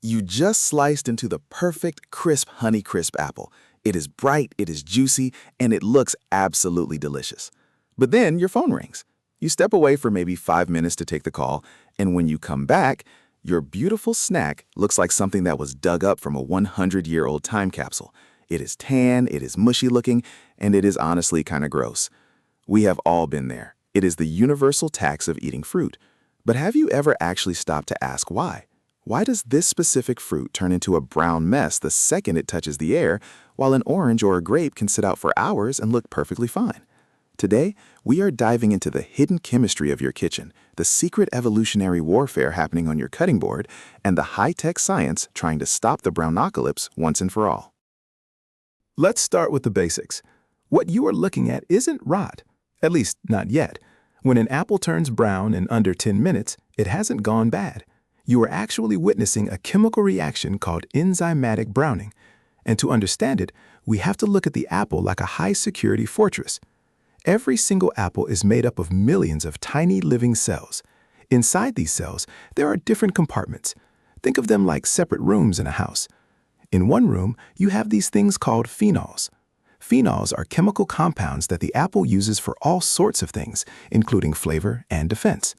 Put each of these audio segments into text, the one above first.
You just sliced into the perfect, crisp Honeycrisp apple. It is bright, it is juicy, and it looks absolutely delicious. But then your phone rings. You step away for maybe 5 minutes to take the call, and when you come back, your beautiful snack looks like something that was dug up from a 100-year-old time capsule. It is tan, it is mushy looking, and it is honestly kind of gross. We have all been there. It is the universal tax of eating fruit. But have you ever actually stopped to ask why? Why does this specific fruit turn into a brown mess the second it touches the air, while an orange or a grape can sit out for hours and look perfectly fine? Today, we are diving into the hidden chemistry of your kitchen, the secret evolutionary warfare happening on your cutting board, and the high-tech science trying to stop the brownocalypse once and for all. Let's start with the basics. What you are looking at isn't rot, at least not yet. When an apple turns brown in under 10 minutes, it hasn't gone bad. You are actually witnessing a chemical reaction called enzymatic browning. And to understand it, we have to look at the apple like a high-security fortress. Every single apple is made up of millions of tiny living cells. Inside these cells, there are different compartments. Think of them like separate rooms in a house. In one room, you have these things called phenols. Phenols are chemical compounds that the apple uses for all sorts of things, including flavor and defense.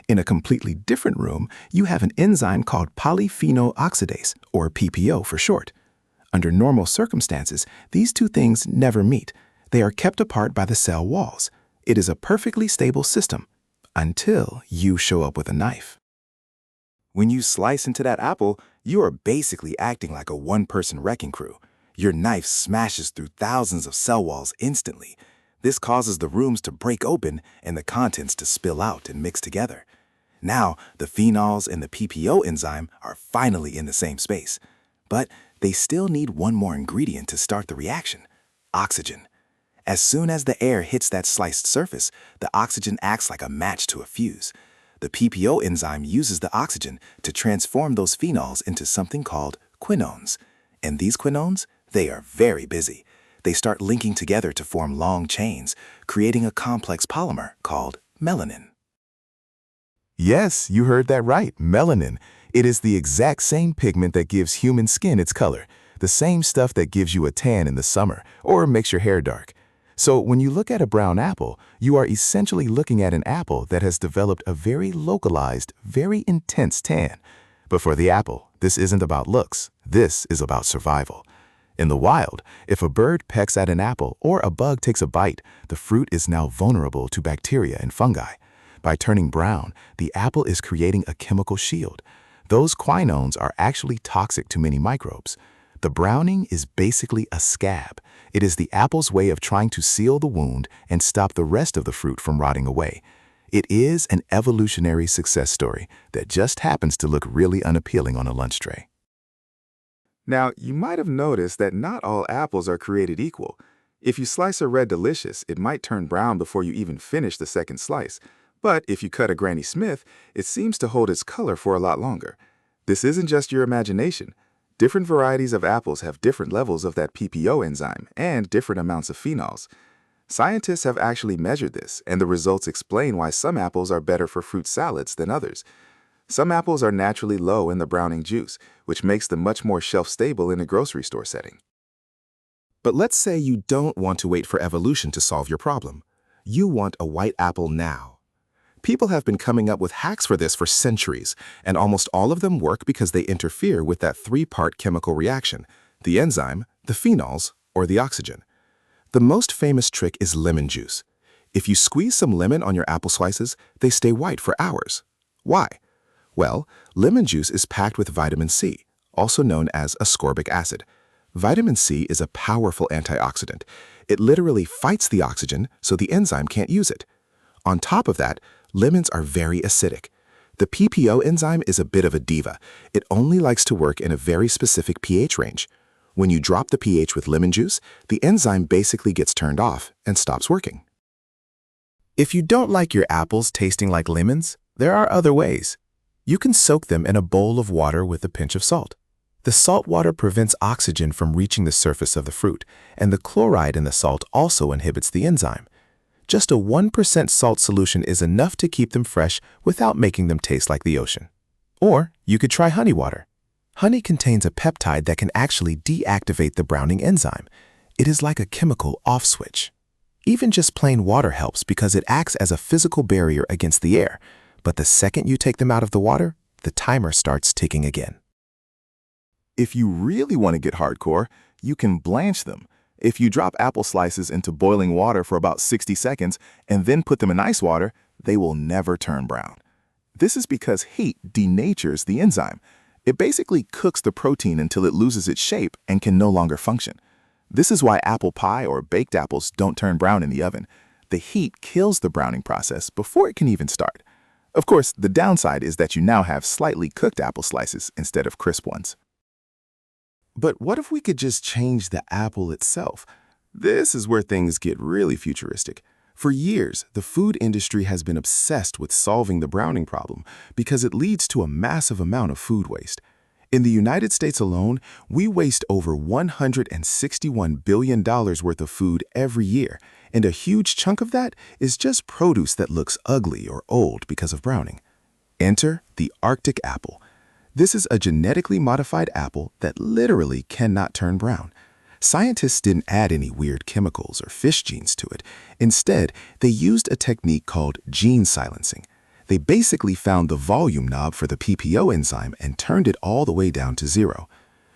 In a completely different room, you have an enzyme called polyphenol oxidase, or PPO for short. Under normal circumstances, these two things never meet. They are kept apart by the cell walls. It is a perfectly stable system, until you show up with a knife. When you slice into that apple, you are basically acting like a one-person wrecking crew. Your knife smashes through thousands of cell walls instantly. This causes the rooms to break open and the contents to spill out and mix together. Now, the phenols and the PPO enzyme are finally in the same space. But they still need one more ingredient to start the reaction: oxygen. As soon as the air hits that sliced surface, the oxygen acts like a match to a fuse. The PPO enzyme uses the oxygen to transform those phenols into something called quinones. And these quinones, they are very busy. They start linking together to form long chains, creating a complex polymer called melanin. Yes, you heard that right, melanin. It is the exact same pigment that gives human skin its color, the same stuff that gives you a tan in the summer or makes your hair dark. So when you look at a brown apple, you are essentially looking at an apple that has developed a very localized, very intense tan. But for the apple, this isn't about looks. This is about survival. In the wild, if a bird pecks at an apple or a bug takes a bite, the fruit is now vulnerable to bacteria and fungi. By turning brown, the apple is creating a chemical shield. Those quinones are actually toxic to many microbes. The browning is basically a scab. It is the apple's way of trying to seal the wound and stop the rest of the fruit from rotting away. It is an evolutionary success story that just happens to look really unappealing on a lunch tray. Now, you might have noticed that not all apples are created equal. If you slice a red delicious, it might turn brown before you even finish the second slice. But if you cut a Granny Smith, it seems to hold its color for a lot longer. This isn't just your imagination. Different varieties of apples have different levels of that PPO enzyme and different amounts of phenols. Scientists have actually measured this, and the results explain why some apples are better for fruit salads than others. Some apples are naturally low in the browning juice, which makes them much more shelf-stable in a grocery store setting. But let's say you don't want to wait for evolution to solve your problem. You want a white apple now. People have been coming up with hacks for this for centuries, and almost all of them work because they interfere with that three-part chemical reaction: the enzyme, the phenols, or the oxygen. The most famous trick is lemon juice. If you squeeze some lemon on your apple slices, they stay white for hours. Why? Well, lemon juice is packed with vitamin C, also known as ascorbic acid. Vitamin C is a powerful antioxidant. It literally fights the oxygen so the enzyme can't use it. On top of that, lemons are very acidic. The PPO enzyme is a bit of a diva. It only likes to work in a very specific pH range. When you drop the pH with lemon juice, the enzyme basically gets turned off and stops working. If you don't like your apples tasting like lemons, there are other ways. You can soak them in a bowl of water with a pinch of salt. The salt water prevents oxygen from reaching the surface of the fruit, and the chloride in the salt also inhibits the enzyme. Just a 1% salt solution is enough to keep them fresh without making them taste like the ocean. Or you could try honey water. Honey contains a peptide that can actually deactivate the browning enzyme. It is like a chemical off switch. Even just plain water helps because it acts as a physical barrier against the air. But the second you take them out of the water, the timer starts ticking again. If you really want to get hardcore, you can blanch them. If you drop apple slices into boiling water for about 60 seconds and then put them in ice water, they will never turn brown. This is because heat denatures the enzyme. It basically cooks the protein until it loses its shape and can no longer function. This is why apple pie or baked apples don't turn brown in the oven. The heat kills the browning process before it can even start. Of course, the downside is that you now have slightly cooked apple slices instead of crisp ones. But what if we could just change the apple itself? This is where things get really futuristic. For years, the food industry has been obsessed with solving the browning problem because it leads to a massive amount of food waste. In the United States alone, we waste over $161 billion worth of food every year, and a huge chunk of that is just produce that looks ugly or old because of browning. Enter the Arctic apple. This is a genetically modified apple that literally cannot turn brown. Scientists didn't add any weird chemicals or fish genes to it. Instead, they used a technique called gene silencing. They basically found the volume knob for the PPO enzyme and turned it all the way down to 0.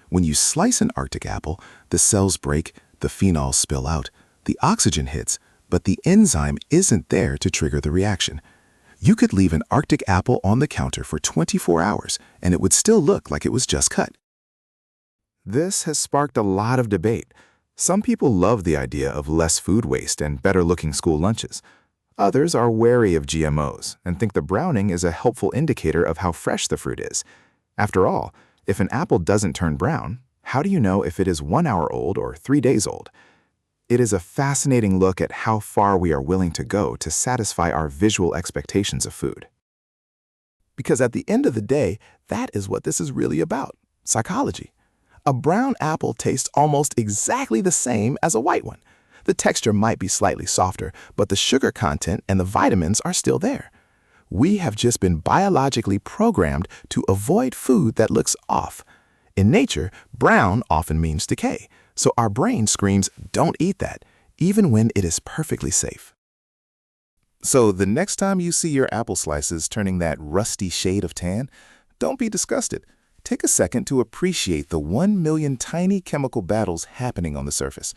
When you slice an Arctic apple, the cells break, the phenols spill out, the oxygen hits, but the enzyme isn't there to trigger the reaction. You could leave an Arctic apple on the counter for 24 hours, and it would still look like it was just cut. This has sparked a lot of debate. Some people love the idea of less food waste and better-looking school lunches. Others are wary of GMOs and think the browning is a helpful indicator of how fresh the fruit is. After all, if an apple doesn't turn brown, how do you know if it is 1 hour old or 3 days old? It is a fascinating look at how far we are willing to go to satisfy our visual expectations of food. Because at the end of the day, that is what this is really about: psychology. A brown apple tastes almost exactly the same as a white one. The texture might be slightly softer, but the sugar content and the vitamins are still there. We have just been biologically programmed to avoid food that looks off. In nature, brown often means decay, so our brain screams, "Don't eat that," even when it is perfectly safe. So the next time you see your apple slices turning that rusty shade of tan, don't be disgusted. Take a second to appreciate the 1 million tiny chemical battles happening on the surface.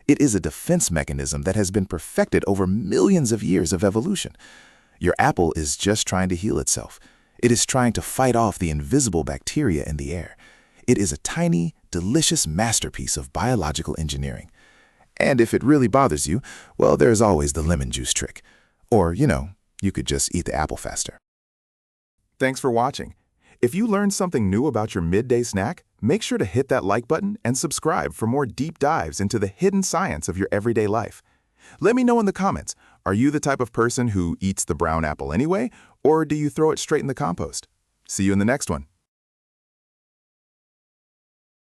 It is a defense mechanism that has been perfected over millions of years of evolution. Your apple is just trying to heal itself. It is trying to fight off the invisible bacteria in the air. It is a tiny, delicious masterpiece of biological engineering. And if it really bothers you, well, there's always the lemon juice trick. Or, you could just eat the apple faster. Thanks for watching. If you learned something new about your midday snack, make sure to hit that like button and subscribe for more deep dives into the hidden science of your everyday life. Let me know in the comments, are you the type of person who eats the brown apple anyway, or do you throw it straight in the compost? See you in the next one.